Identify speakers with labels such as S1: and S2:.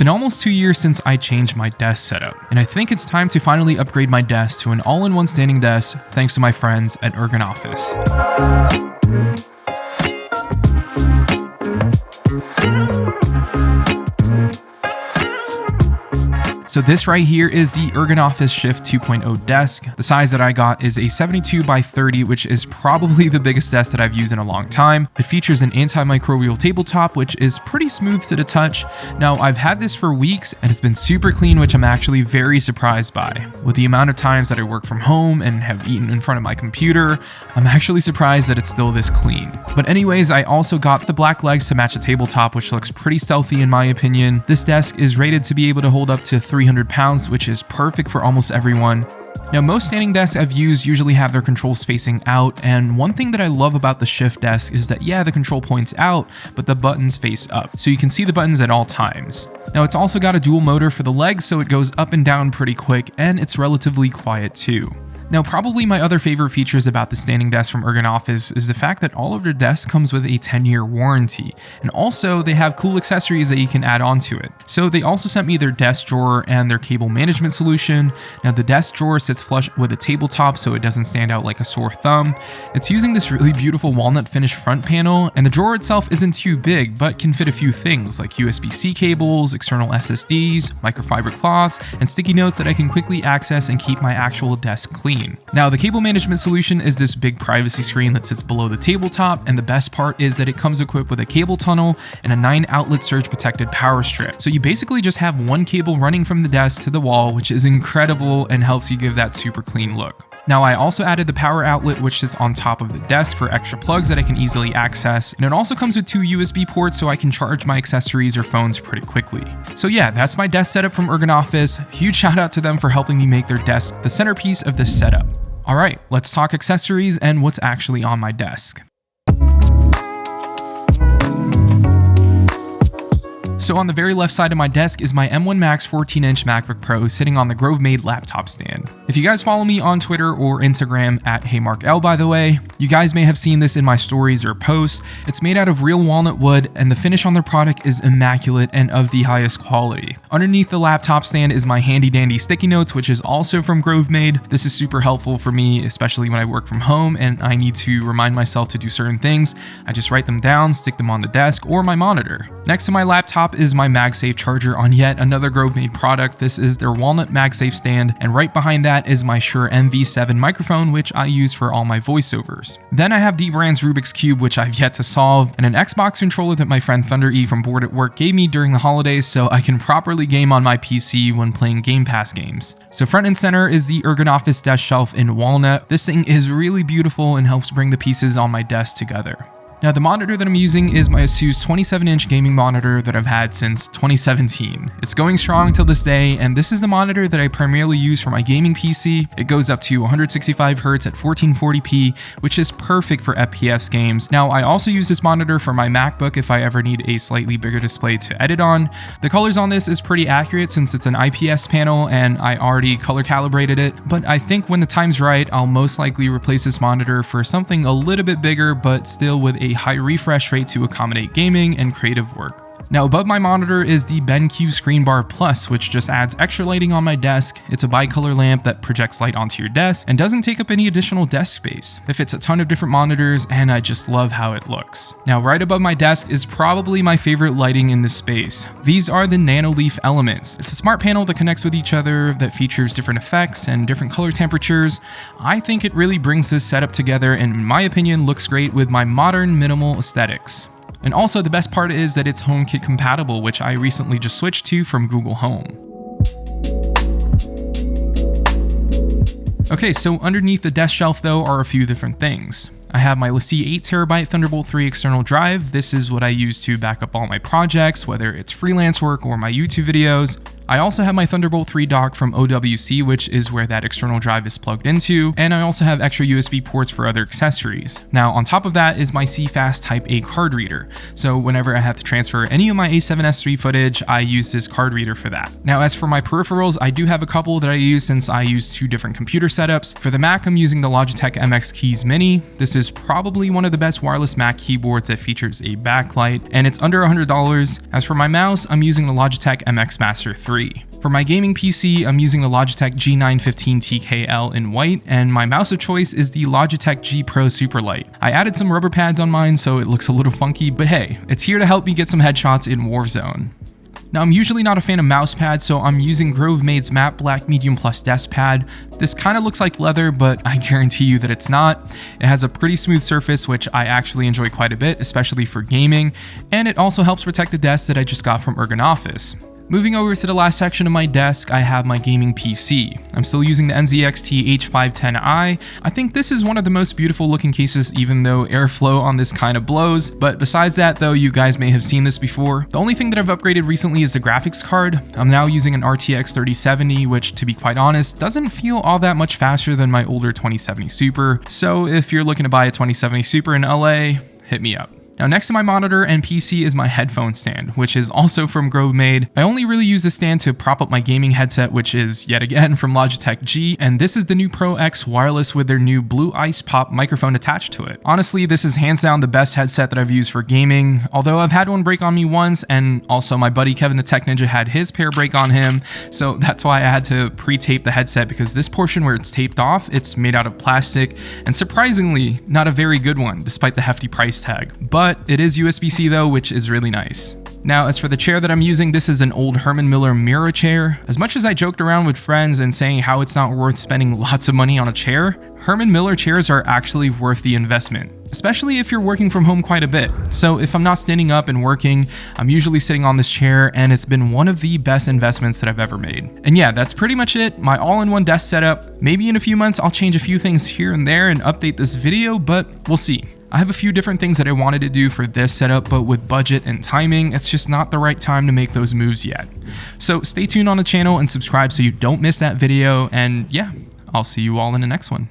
S1: been almost 2 years since I changed my desk setup, and I think it's time to finally upgrade my desk to an all-in-one standing desk thanks to my friends at Ergonofis. So this right here is the Ergonofis Shift 2.0 desk. The size that I got is a 72 by 30, which is probably the biggest desk that I've used in a long time. It features an antimicrobial tabletop, which is pretty smooth to the touch. Now, I've had this for weeks and it's been super clean, which I'm actually very surprised by. With the amount of times that I work from home and have eaten in front of my computer, I'm actually surprised that it's still this clean. But anyways, I also got the black legs to match the tabletop, which looks pretty stealthy in my opinion. This desk is rated to be able to hold up to 300 pounds, which is perfect for almost everyone. Now, most standing desks I've used usually have their controls facing out, and one thing that I love about the Shift desk is that, yeah, the control points out, but the buttons face up, so you can see the buttons at all times. Now, it's also got a dual motor for the legs, so it goes up and down pretty quick, and it's relatively quiet too. Now, probably my other favorite features about the standing desk from Ergonofis is the fact that all of their desks comes with a 10-year warranty, and also they have cool accessories that you can add onto it. So they also sent me their desk drawer and their cable management solution. Now, the desk drawer sits flush with a tabletop so it doesn't stand out like a sore thumb. It's using this really beautiful walnut finish front panel, and the drawer itself isn't too big, but can fit a few things like USB-C cables, external SSDs, microfiber cloths, and sticky notes that I can quickly access and keep my actual desk clean. Now, the cable management solution is this big privacy screen that sits below the tabletop, and the best part is that it comes equipped with a cable tunnel and a 9-outlet surge protected power strip. So you basically just have one cable running from the desk to the wall, which is incredible and helps you give that super clean look. Now, I also added the power outlet, which is on top of the desk for extra plugs that I can easily access, and it also comes with 2 USB ports so I can charge my accessories or phones pretty quickly. So yeah, that's my desk setup from Ergonofis. Huge shout out to them for helping me make their desk the centerpiece of this setup. Alright, let's talk accessories and what's actually on my desk. So on the very left side of my desk is my M1 Max 14-inch MacBook Pro sitting on the Grovemade laptop stand. If you guys follow me on Twitter or Instagram at HeyMarkL, by the way, you guys may have seen this in my stories or posts. It's made out of real walnut wood, and the finish on their product is immaculate and of the highest quality. Underneath the laptop stand is my handy dandy sticky notes, which is also from Grovemade. This is super helpful for me, especially when I work from home and I need to remind myself to do certain things. I just write them down, stick them on the desk or my monitor. Next to my laptop is my MagSafe charger on yet another Grovemade product. This is their walnut MagSafe stand, and right behind that is my Shure MV7 microphone, which I use for all my voiceovers. Then I have Dbrand's Rubik's Cube, which I've yet to solve, and an Xbox controller that my friend Thunder E from Board at Work gave me during the holidays so I can properly game on my PC when playing Game Pass games. So front and center is the Ergonofis desk shelf in walnut. This thing is really beautiful and helps bring the pieces on my desk together. Now, the monitor that I'm using is my Asus 27-inch gaming monitor that I've had since 2017. It's going strong till this day, and this is the monitor that I primarily use for my gaming PC. It goes up to 165 Hz at 1440p, which is perfect for FPS games. Now, I also use this monitor for my MacBook if I ever need a slightly bigger display to edit on. The colors on this is pretty accurate since it's an IPS panel and I already color calibrated it, but I think when the time's right, I'll most likely replace this monitor for something a little bit bigger, but still with a high refresh rate to accommodate gaming and creative work. Now, above my monitor is the BenQ Screen Bar Plus, which just adds extra lighting on my desk. It's a bicolor lamp that projects light onto your desk and doesn't take up any additional desk space. It fits a ton of different monitors, and I just love how it looks. Now, right above my desk is probably my favorite lighting in this space. These are the Nanoleaf elements. It's a smart panel that connects with each other that features different effects and different color temperatures. I think it really brings this setup together and, in my opinion, looks great with my modern minimal aesthetics. And also, the best part is that it's HomeKit compatible, which I recently just switched to from Google Home. Okay, so underneath the desk shelf though are a few different things. I have my LaCie 8TB Thunderbolt 3 external drive. This is what I use to back up all my projects, whether it's freelance work or my YouTube videos. I also have my Thunderbolt 3 dock from OWC, which is where that external drive is plugged into, and I also have extra USB ports for other accessories. Now on top of that is my CFast Type A card reader, so whenever I have to transfer any of my A7S III footage, I use this card reader for that. Now as for my peripherals, I do have a couple that I use since I use 2 different computer setups. For the Mac, I'm using the Logitech MX Keys Mini. This is probably one of the best wireless Mac keyboards that features a backlight, and it's under $100. As for my mouse, I'm using the Logitech MX Master 3. For my gaming PC, I'm using the Logitech G915 TKL in white, and my mouse of choice is the Logitech G Pro Superlight. I added some rubber pads on mine so it looks a little funky, but hey, it's here to help me get some headshots in Warzone. Now I'm usually not a fan of mouse pads, so I'm using Grovemade's Matte Black Medium Plus desk pad. This kind of looks like leather, but I guarantee you that it's not. It has a pretty smooth surface, which I actually enjoy quite a bit, especially for gaming, and it also helps protect the desk that I just got from Ergonofis. Moving over to the last section of my desk, I have my gaming PC. I'm still using the NZXT H510i. I think this is one of the most beautiful looking cases, even though airflow on this kind of blows. But besides that though, you guys may have seen this before. The only thing that I've upgraded recently is the graphics card. I'm now using an RTX 3070, which to be quite honest, doesn't feel all that much faster than my older 2070 Super. So if you're looking to buy a 2070 Super in LA, hit me up. Now next to my monitor and PC is my headphone stand, which is also from Grovemade. I only really use this stand to prop up my gaming headset, which is yet again from Logitech G, and this is the new Pro X wireless with their new Blue Ice Pop microphone attached to it. Honestly, this is hands down the best headset that I've used for gaming, although I've had one break on me once, and also my buddy Kevin the Tech Ninja had his pair break on him, so that's why I had to pre-tape the headset, because this portion where it's taped off, it's made out of plastic, and surprisingly, not a very good one, despite the hefty price tag. But it is USB-C though, which is really nice. Now, as for the chair that I'm using, this is an old Herman Miller Mira chair. As much as I joked around with friends and saying how it's not worth spending lots of money on a chair, Herman Miller chairs are actually worth the investment, especially if you're working from home quite a bit. So if I'm not standing up and working, I'm usually sitting on this chair, and it's been one of the best investments that I've ever made. And yeah, that's pretty much it, my all-in-one desk setup. Maybe in a few months I'll change a few things here and there and update this video, but we'll see. I have a few different things that I wanted to do for this setup, but with budget and timing, it's just not the right time to make those moves yet. So stay tuned on the channel and subscribe so you don't miss that video, and yeah, I'll see you all in the next one.